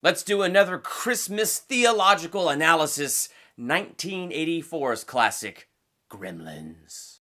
Let's do another Christmas theological analysis, 1984's classic, Gremlins.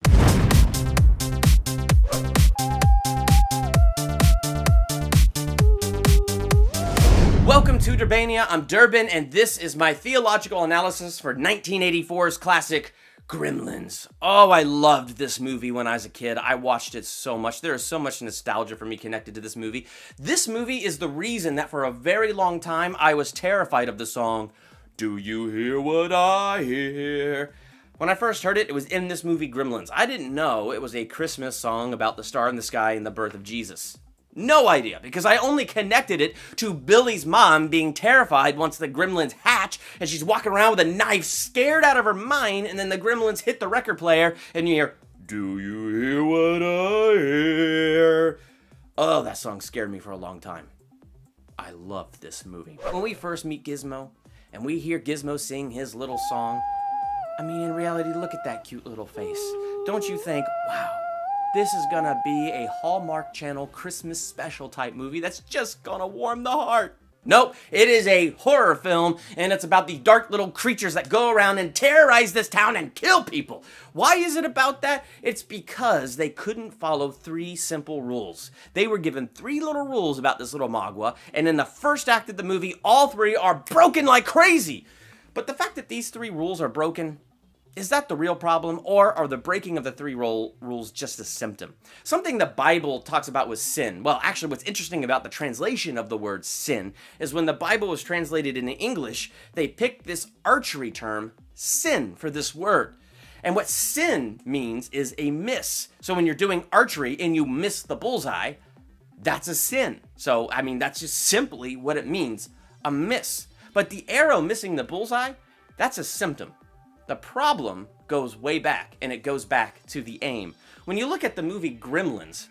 Welcome to Durbania, I'm Durbin, and this is my theological analysis for 1984's classic, Gremlins. Oh, I loved this movie when I was a kid. I watched it so much. There is so much nostalgia for me connected to this movie. This movie is the reason that for a very long time I was terrified of the song, "Do You Hear What I Hear?" When I first heard it, it was in this movie Gremlins. I didn't know it was a Christmas song about the star in the sky and the birth of Jesus. No idea, because I only connected it to Billy's mom being terrified once the gremlins hatch, and she's walking around with a knife scared out of her mind, and then the gremlins hit the record player, and you hear, "Do you hear what I hear?" Oh, that song scared me for a long time. I loved this movie. When we first meet Gizmo, and we hear Gizmo sing his little song, I mean, in reality, look at that cute little face. Don't you think, wow, this is gonna be a Hallmark Channel Christmas special type movie that's just gonna warm the heart? Nope, it is a horror film, and it's about the dark little creatures that go around and terrorize this town and kill people. Why is it about that? It's because they couldn't follow three simple rules. They were given three little rules about this little Magua, and in the first act of the movie, all three are broken like crazy. But the fact that these three rules are broken, is that the real problem, or are the breaking of the three rules just a symptom? Something the Bible talks about was sin. Well, actually, what's interesting about the translation of the word sin is when the Bible was translated into English, they picked this archery term, sin, for this word. And what sin means is a miss. So when you're doing archery and you miss the bullseye, that's a sin. So, I mean, that's just simply what it means, a miss. But the arrow missing the bullseye, that's a symptom. The problem goes way back, and it goes back to the aim. When you look at the movie Gremlins,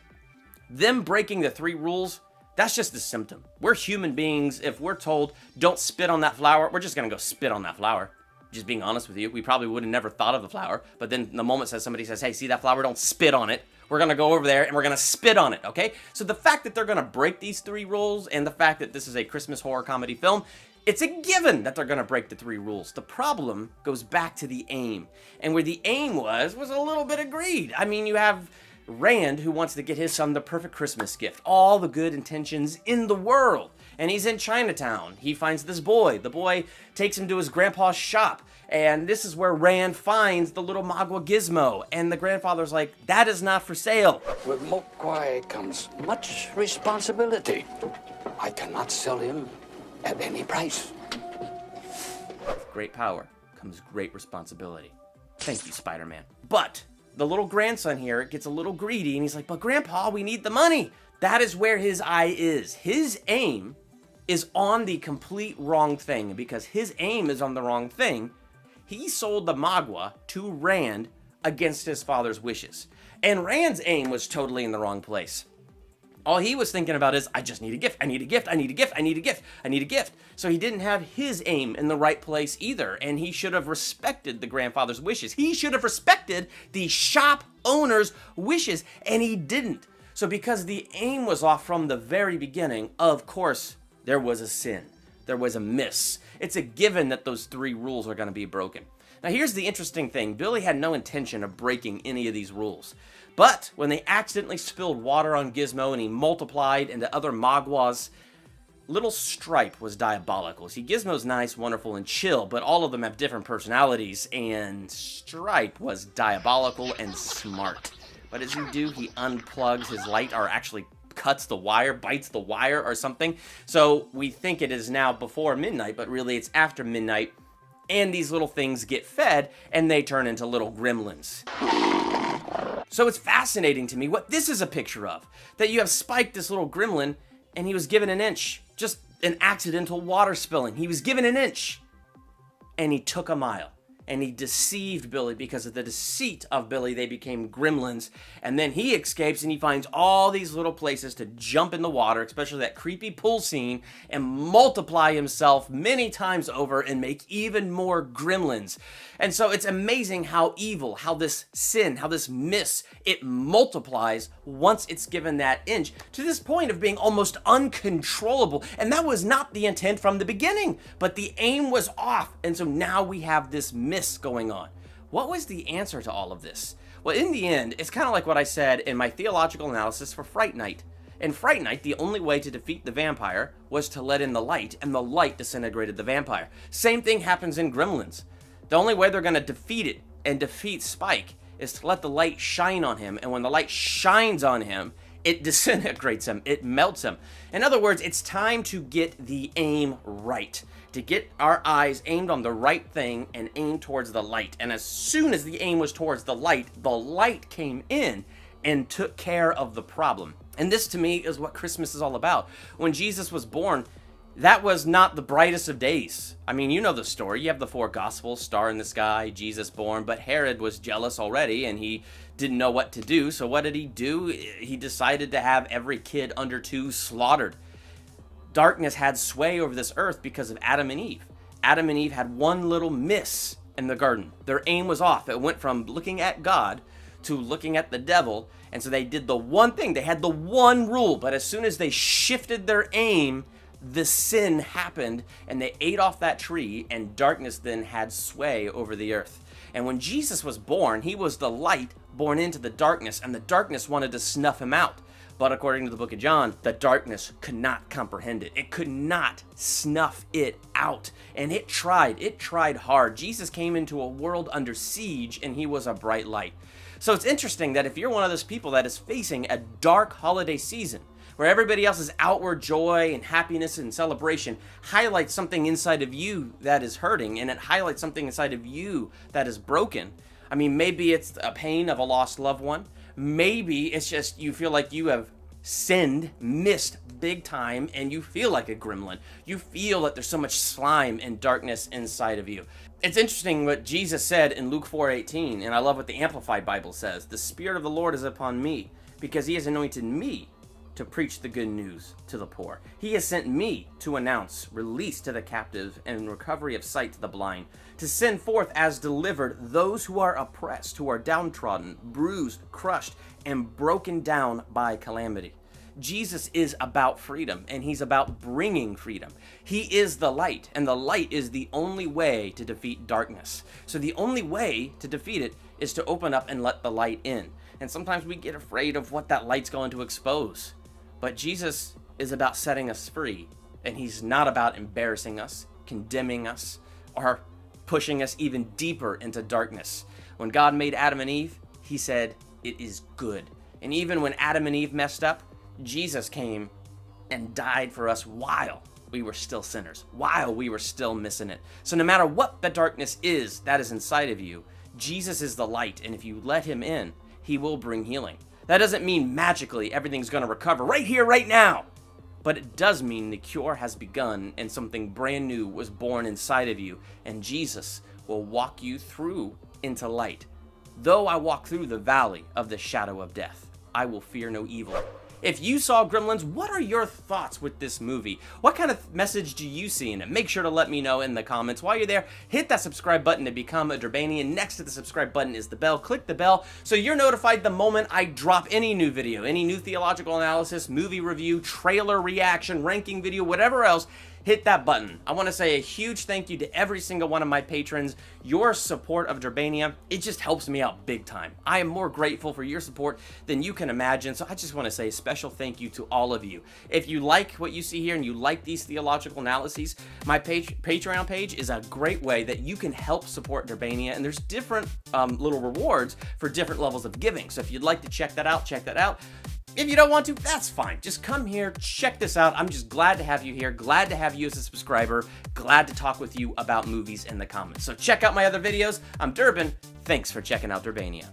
them breaking the three rules, that's just a symptom. We're human beings. If we're told, don't spit on that flower, we're just going to go spit on that flower. Just being honest with you, we probably would have never thought of the flower, but then the moment somebody says, hey, see that flower, don't spit on it, we're going to go over there and we're going to spit on it, okay? So the fact that they're going to break these three rules and the fact that this is a Christmas horror comedy film, it's a given that they're going to break the three rules. The problem goes back to the aim. And where the aim was a little bit of greed. I mean, you have Rand who wants to get his son the perfect Christmas gift. All the good intentions in the world. And he's in Chinatown. He finds this boy. The boy takes him to his grandpa's shop. And this is where Rand finds the little Magua Gizmo. And the grandfather's like, that is not for sale. With Mokwai comes much responsibility. I cannot sell him at any price. With great power comes great responsibility. Thank you, Spider-Man. But the little grandson here gets a little greedy, and he's like, but Grandpa, we need the money. That is where his eye is. His aim is on the complete wrong thing. Because his aim is on the wrong thing, he sold the Magua to Rand against his father's wishes. And Rand's aim was totally in the wrong place. All he was thinking about is, I just need a gift, I need a gift, I need a gift, I need a gift, I need a gift. So he didn't have his aim in the right place either, and he should have respected the grandfather's wishes. He should have respected the shop owner's wishes, and he didn't. So because the aim was off from the very beginning, of course, there was a sin. There was a miss. It's a given that those three rules are going to be broken. Now here's the interesting thing. Billy had no intention of breaking any of these rules. But when they accidentally spilled water on Gizmo and he multiplied into other Maguas, little Stripe was diabolical. See, Gizmo's nice, wonderful, and chill, but all of them have different personalities, and Stripe was diabolical and smart. What does he do? He unplugs his light, or actually cuts the wire, bites the wire or something. So we think it is now before midnight, but really it's after midnight, and these little things get fed, and they turn into little gremlins. So it's fascinating to me what this is a picture of. That you have Spike, this little gremlin, and he was given an inch. Just an accidental water spilling. He was given an inch. And he took a mile. and he deceived Billy. Because of the deceit of Billy, they became gremlins. And then he escapes and he finds all these little places to jump in the water, especially that creepy pool scene, and multiply himself many times over and make even more gremlins. And so it's amazing how evil, how this sin, how this miss, it multiplies once it's given that inch, to this point of being almost uncontrollable. And that was not the intent from the beginning, but the aim was off. And so now we have this miss going on. What was the answer to all of this? Well, in the end, it's kind of like what I said in my theological analysis for Fright Night. In Fright Night, the only way to defeat the vampire was to let in the light, and the light disintegrated the vampire. Same thing happens in Gremlins. The only way they're going to defeat it and defeat Spike is to let the light shine on him, and when the light shines on him, it disintegrates him, it melts him. In other words, it's time to get the aim right, to get our eyes aimed on the right thing and aim towards the light. And as soon as the aim was towards the light came in and took care of the problem. And this to me is what Christmas is all about. When Jesus was born, that was not the brightest of days. I mean, you know the story. You have the 4 Gospels, star in the sky, Jesus born, but Herod was jealous already and he didn't know what to do. So what did he do? He decided to have every kid under 2 slaughtered. Darkness had sway over this earth because of Adam and Eve. Adam and Eve had one little miss in the garden. Their aim was off. It went from looking at God to looking at the devil. And so they did the one thing. They had the one rule. But as soon as they shifted their aim, the sin happened and they ate off that tree, and darkness then had sway over the earth. And when Jesus was born, he was the light born into the darkness, and the darkness wanted to snuff him out. But according to the book of John, the darkness could not comprehend it. It could not snuff it out. And it tried hard. Jesus came into a world under siege, and he was a bright light. So it's interesting that if you're one of those people that is facing a dark holiday season, where everybody else's outward joy and happiness and celebration highlights something inside of you that is hurting, and it highlights something inside of you that is broken. I mean, maybe it's a pain of a lost loved one. Maybe it's just you feel like you have sinned, missed big time, and you feel like a gremlin. You feel that there's so much slime and darkness inside of you. It's interesting what Jesus said in Luke 4:18, and I love what the Amplified Bible says. The Spirit of the Lord is upon me, because he has anointed me to preach the good news to the poor. He has sent me to announce release to the captive and recovery of sight to the blind, to send forth as delivered those who are oppressed, who are downtrodden, bruised, crushed, and broken down by calamity. Jesus is about freedom, and he's about bringing freedom. He is the light, and the light is the only way to defeat darkness. So the only way to defeat it is to open up and let the light in. And sometimes we get afraid of what that light's going to expose. But Jesus is about setting us free, and he's not about embarrassing us, condemning us, or pushing us even deeper into darkness. When God made Adam and Eve, he said, "It is good." And even when Adam and Eve messed up, Jesus came and died for us while we were still sinners, while we were still missing it. So no matter what the darkness is that is inside of you, Jesus is the light, and if you let him in, he will bring healing. That doesn't mean magically everything's going to recover right here, right now. But it does mean the cure has begun and something brand new was born inside of you. And Jesus will walk you through into light. Though I walk through the valley of the shadow of death, I will fear no evil. If you saw Gremlins, what are your thoughts with this movie? What kind of message do you see in it? Make sure to let me know in the comments. While you're there, hit that subscribe button to become a Durbanian. Next to the subscribe button is the bell. Click the bell so you're notified the moment I drop any new video, any new theological analysis, movie review, trailer reaction, ranking video, whatever else. Hit that button. I want to say a huge thank you to every single one of my patrons. Your support of Durbania, it just helps me out big time. I am more grateful for your support than you can imagine, so I just want to say a special thank you to all of you. If you like what you see here and you like these theological analyses, my Patreon page is a great way that you can help support Durbania, and there's different little rewards for different levels of giving. So if you'd like to check that out, check that out. If you don't want to, that's fine. Just come here, check this out. I'm just glad to have you here, glad to have you as a subscriber, glad to talk with you about movies in the comments. So check out my other videos. I'm Durbin. Thanks for checking out Durbania.